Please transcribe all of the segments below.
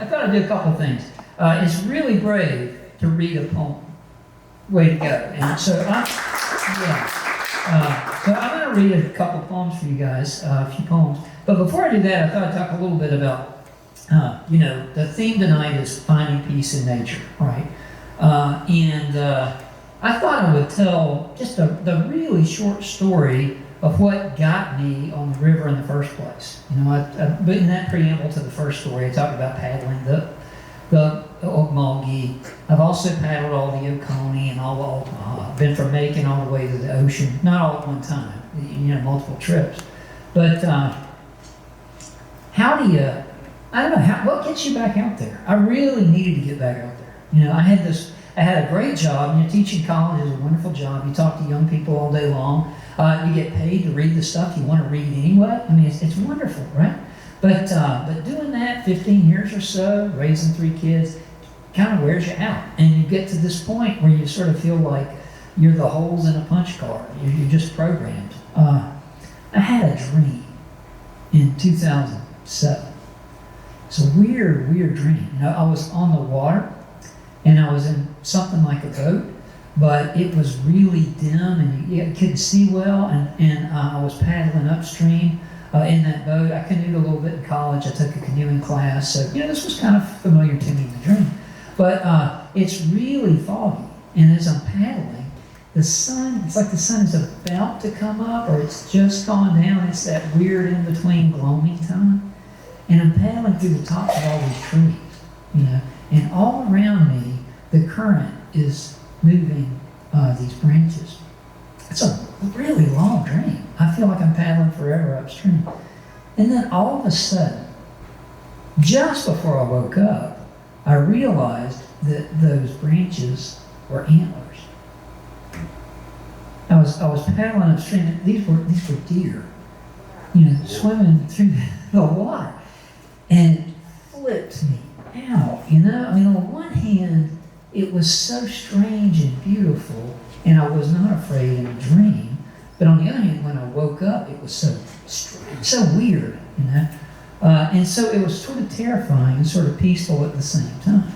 I thought I'd do a couple things. It's really brave to read a poem. Way to go. And so I'm going to read a couple poems for you guys, a few poems. But before I do that, I thought I'd talk a little bit about, the theme tonight is finding peace in nature, right? I thought I would tell just the really short story of what got me on the river in the first place. But in that preamble to the first story, I talked about paddling the Ocmulgee. I've also paddled all the Oconee and all the Altamaha. Been from Macon all the way to the ocean, not all at one time, multiple trips. But how do you, I don't know, what gets you back out there? I really needed to get back out there. I had a great job. Teaching college is a wonderful job. You talk to young people all day long. You get paid to read the stuff you want to read anyway. I mean, it's wonderful, right? But doing that 15 years or so, raising 3 kids, kind of wears you out. And you get to this point where you sort of feel like you're the holes in a punch card. You're just programmed. I had a dream in 2007. It's a weird dream. I was on the water, and I was in something like a boat, but it was really dim, and you couldn't see well, and I was paddling upstream in that boat. I canoed a little bit in college. I took a canoeing class, so this was kind of familiar to me in the dream. But it's really foggy, and as I'm paddling, the sun, it's like the sun is about to come up, or it's just gone down. It's that weird in-between gloaming time. And I'm paddling through the tops of all these trees, and all around me, the current is moving these branches. It's a really long dream. I feel like I'm paddling forever upstream. And then all of a sudden, just before I woke up, I realized that those branches were antlers. I was paddling upstream. These were deer, swimming through the water. And it flipped me out, I mean, on one hand, it was so strange and beautiful, and I was not afraid in a dream. But on the other hand, when I woke up, it was so strange, so weird, and so it was sort of terrifying and sort of peaceful at the same time.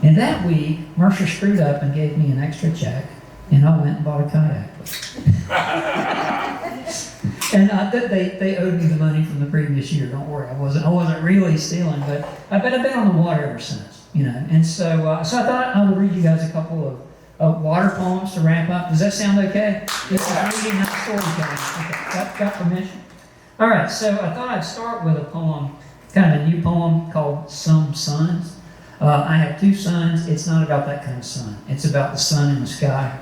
And that week, Mercer screwed up and gave me an extra check, and I went and bought a kayak. And they owed me the money from the previous year. Don't worry, I wasn't really stealing, but I've been on the water ever since, And so I thought I would read you guys a couple of water poems to wrap up. Does that sound okay? This is reading, not storytelling. Okay, got permission. All right, so I thought I'd start with a poem, kind of a new poem called "Some Suns." I have 2 sons. It's not about that kind of sun. It's about the sun in the sky.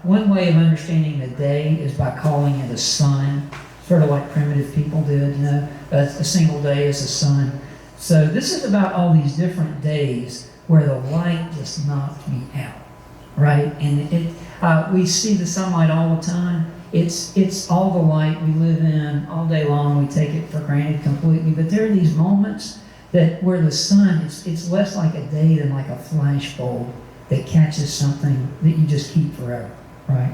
One way of understanding the day is by calling it a sun, sort of like primitive people did, a single day is a sun. So this is about all these different days where the light just knocked me out, right? And we see the sunlight all the time. It's all the light we live in all day long. We take it for granted completely. But there are these moments where the sun, it's less like a day than like a flash bulb that catches something that you just keep forever. Right?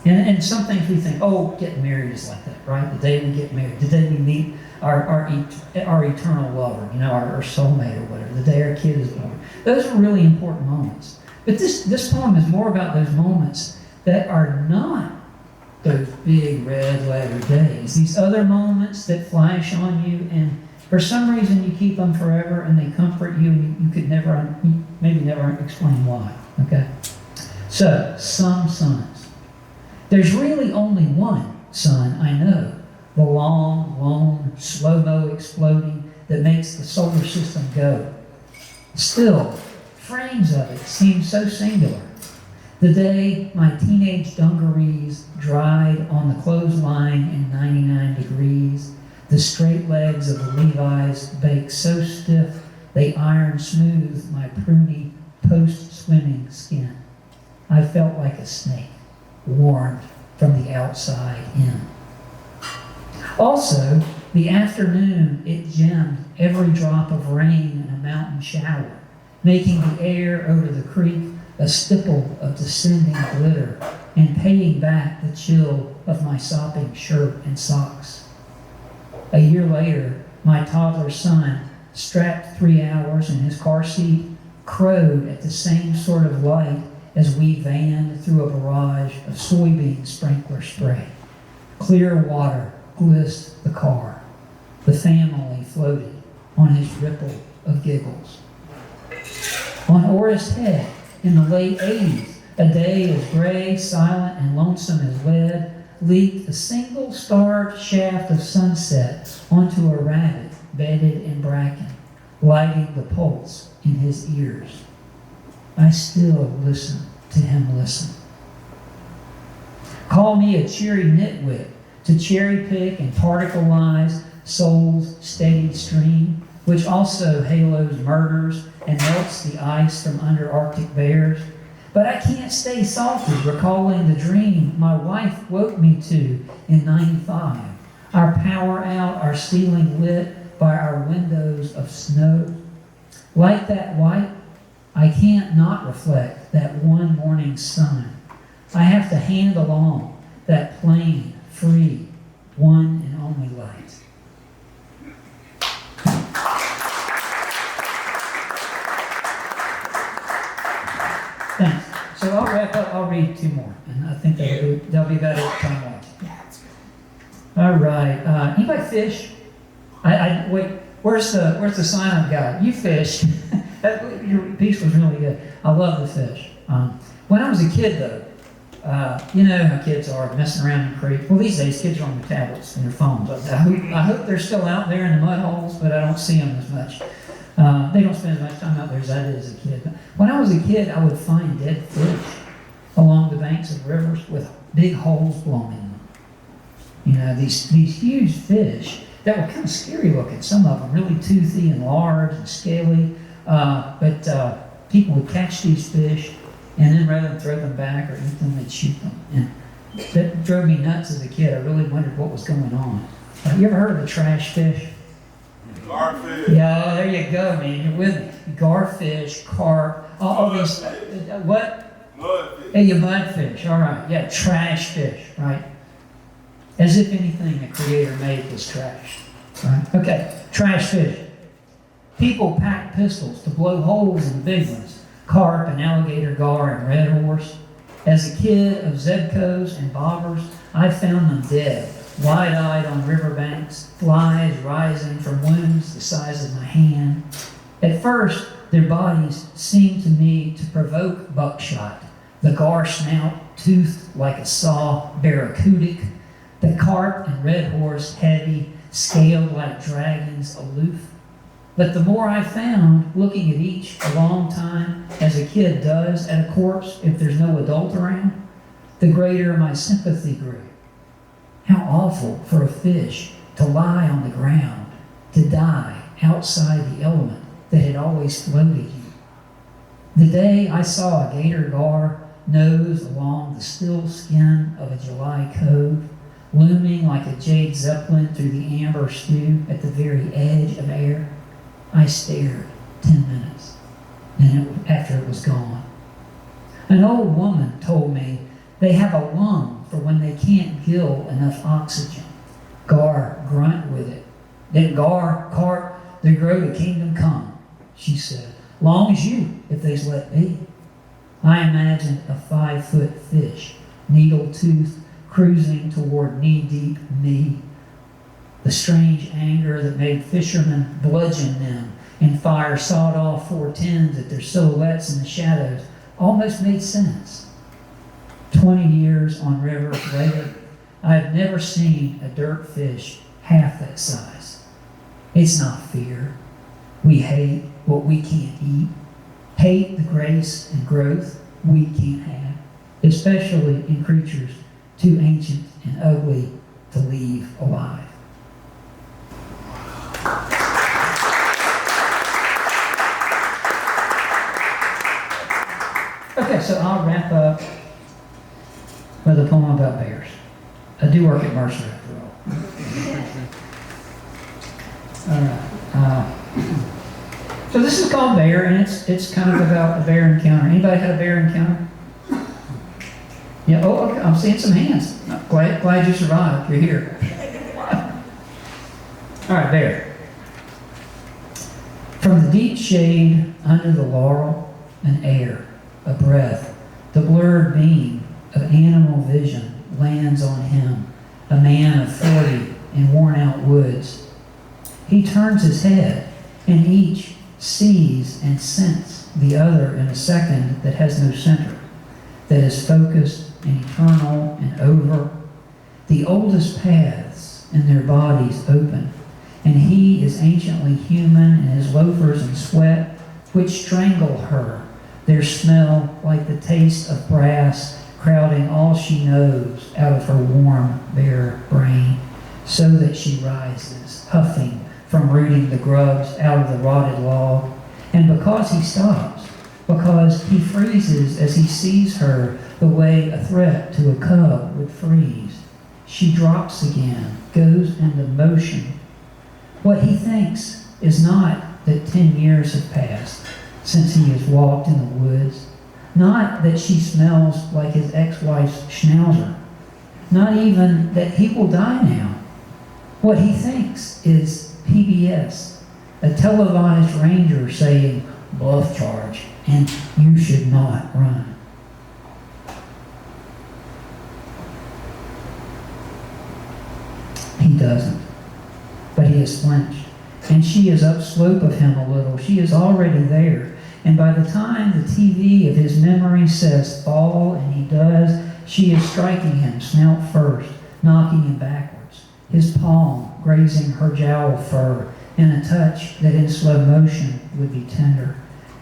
And some things we think, getting married is like that, right? The day we get married, the day we meet our eternal lover, our soulmate or whatever, the day our kid is born. Those are really important moments. But this poem is more about those moments that are not those big red letter days. These other moments that flash on you, and for some reason you keep them forever, and they comfort you, and you could maybe never explain why. Okay? So, some suns. There's really only one sun I know, the long, lone, slow-mo exploding that makes the solar system go. Still, frames of it seem so singular. The day my teenage dungarees dried on the clothesline in 99 degrees, the straight legs of the Levi's baked so stiff they iron smooth my pruny post-swimming skin. I felt like a snake, warmed from the outside in. Also, the afternoon, it gemmed every drop of rain in a mountain shower, making the air over the creek a stipple of descending glitter and paying back the chill of my sopping shirt and socks. A year later, my toddler son strapped 3 hours in his car seat, crowed at the same sort of light as we vanned through a barrage of soybean sprinkler spray. Clear water glissed the car. The family floated on his ripple of giggles. On Otis Head, in the late 80s, a day as gray, silent, and lonesome as lead, leaked a single starved shaft of sunset onto a rabbit bedded in bracken, lighting the pulse in his ears. I still listen to him listen. Call me a cheery nitwit to cherry pick and particleize soul's steady stream, which also halos murders and melts the ice from under Arctic bears. But I can't stay salty recalling the dream my wife woke me to in '95. Our power out, our ceiling lit by our windows of snow. Like that white, I can't not reflect that one morning sun. I have to hand along that plain, free, one and only light. Thanks. So I'll wrap up. I'll read 2 more, and I think that'll be about it time-wise. All right. Anybody fish? Wait. Where's the sign-up guy? You fished. Your piece was really good. I love the fish. When I was a kid, though, you know how kids are messing around in the creek. Well, these days kids are on their tablets and their phones. I hope they're still out there in the mud holes, but I don't see them as much. They don't spend as much time out there as I did as a kid. But when I was a kid, I would find dead fish along the banks of rivers with big holes blown in them. You know, these huge fish that were kind of scary looking. Some of them really toothy and large and scaly. But people would catch these fish, and then rather than throw them back or eat them, they'd shoot them. And that drove me nuts as a kid. I really wondered what was going on. You ever heard of a trash fish? Garfish. Yeah, there you go, man. You're with me. Garfish, carp, all these. What? Mudfish. Hey, you mudfish. All right. Yeah, trash fish, right? As if anything the Creator made was trash. Right? Okay, trash fish. People packed pistols to blow holes in the big ones. Carp and alligator gar and red horse. As a kid of Zebcos and bobbers, I found them dead, wide-eyed on riverbanks, flies rising from wounds the size of my hand. At first, their bodies seemed to me to provoke buckshot. The gar snout, toothed like a saw, barracudic. The carp and red horse, heavy, scaled like dragons, aloof. But the more I found, looking at each a long time, as a kid does at a corpse if there's no adult around, the greater my sympathy grew. How awful for a fish to lie on the ground, to die outside the element that had always floated you. The day I saw a gator gar nose along the still skin of a July cove, looming like a jade zeppelin through the amber stew at the very edge of air, I stared 10 minutes, and after it was gone. An old woman told me they have a lung for when they can't gill enough oxygen. Gar grunt with it. Then gar, carp, they grow to kingdom come, she said. Long as you, if they's let be. I imagined a 5-foot fish, needle-toothed, cruising toward knee-deep me. The strange anger that made fishermen bludgeon them and fire sawed-off 410s at their silhouettes in the shadows almost made sense. 20 years on rivers later, I have never seen a dirt fish half that size. It's not fear. We hate what we can't eat, hate the grace and growth we can't have, especially in creatures too ancient and ugly to leave alive. Okay, so I'll wrap up with a poem about bears. I do work at Mercer after all. All right. So this is called Bear, and it's kind of about a bear encounter. Anybody had a bear encounter? Yeah. Oh, okay. I'm seeing some hands. Glad you survived. You're here. All right, bear. From the deep shade under the laurel, an air, a breath, the blurred beam of animal vision lands on him, a man of 40 in worn-out woods. He turns his head, and each sees and scents the other in a second that has no center, that is focused and eternal and over. The oldest paths in their bodies open, and he is anciently human in his loafers and sweat, which strangle her, their smell like the taste of brass, crowding all she knows out of her warm, bare brain, so that she rises, huffing from rooting the grubs out of the rotted log. And because he stops, because he freezes as he sees her the way a threat to a cub would freeze, she drops again, goes into motion. What he thinks is not that 10 years have passed since he has walked in the woods, not that she smells like his ex-wife's schnauzer, not even that he will die now. What he thinks is PBS, a televised ranger saying, "Bluff charge, and you should not run." He doesn't, but he has flinched, and she is upslope of him a little. She is already there, and by the time the TV of his memory says fall, and he does, she is striking him snout first, knocking him backwards, his palm grazing her jowl fur in a touch that in slow motion would be tender.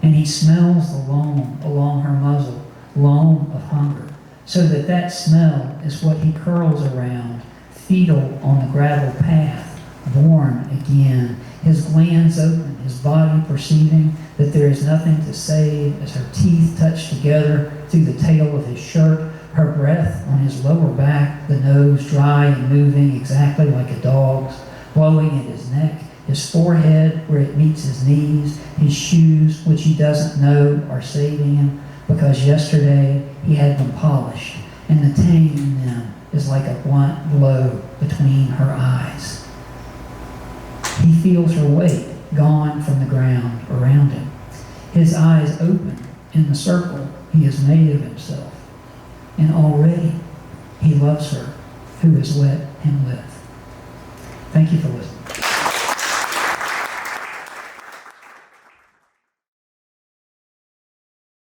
And he smells the loam along her muzzle, loam of hunger, so that that smell is what he curls around, fetal on the gravel path, born again, his glands open, his body perceiving that there is nothing to save as her teeth touch together through the tail of his shirt, her breath on his lower back, the nose dry and moving exactly like a dog's, blowing at his neck, his forehead where it meets his knees, his shoes, which he doesn't know are saving him because yesterday he had them polished, and the tang in them is like a blunt blow between her eyes. He feels her weight gone from the ground around him. His eyes open in the circle he has made of himself. And already he loves her who has let him live. Thank you for listening.